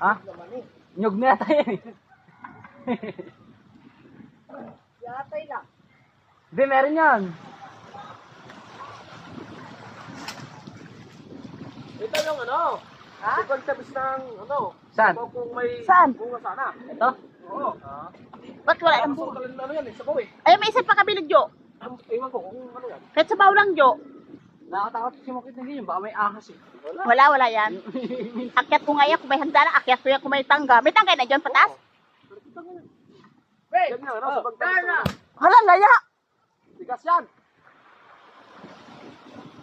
Ha? Nyug na yata yan. Yatay lang. Hindi, meron yan. Ito yung ano? Ha? Ito yung tabis ng ano? Saan? Sabaw kung may Saan? bunga sana. Ito? Oo. Ba't wala Parang yung buo? sukal ano yan eh, sabaw eh. Ay, may isa pa kabilog, Jo. Ewan ko kung ano yan. Kahit sa baw lang, Jo. Nakatakot si Mokit na ganyan. Baka may ahas eh. Wala yan. Akyat ko ngayon kung may handa na. Akyat ko yan kung may tangga. May tangga na dyan, patas? Yan nga, ano? Sa pagtabis na. Hala, laya. Tigas yan.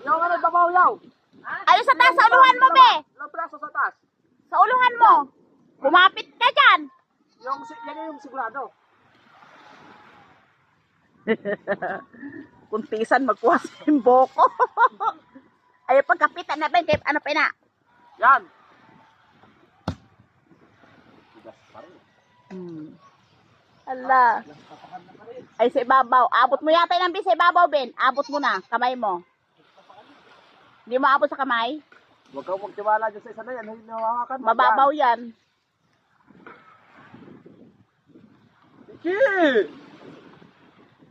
Yung ano, babaw yaw. Ayun sa taas, sa uluhan mo, be. Ilang praso sa taas. Sa uluhan mo. Kumapit ka dyan. Yan yung sigurado. Kuntisan, magkuha sa boko. Ay, pagkapitan na, Ben. Kaya ano pa na? Yan. Hala. Ay, sa ibabaw. Abot mo yata yung sa ibabaw, Ben. Abot mo na. Kamay mo. Hindi mo abot sa kamay? Huwag kang magtiwala dyan sa isa na yan. Hindi nawawakan. Mababaw yan. Iki!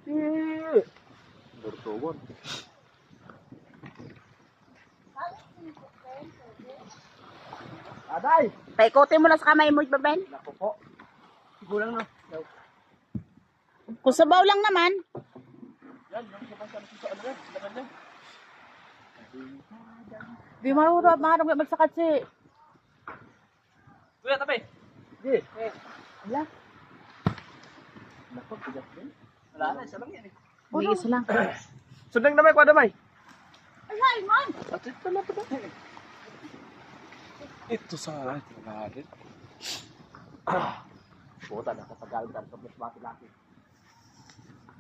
Iki! Bertuwon. Aday! Paikotin mo na sa kamay mo, Ben. Naku po. Sigulang na. Kung sabaw lang naman. Yan, yung sa ano yan. Laman yan. Di marunong magsakat si. Kuya, tabi. Sige. Wala. Naku, bigat yan. Wala na, isa lang yan eh. Hindi, isa lang. Sundang damay, kwa damay. Ay, man! At ito na pa damay. Ito sa atin. Puta, nakapagalit ang pagkasmati laki.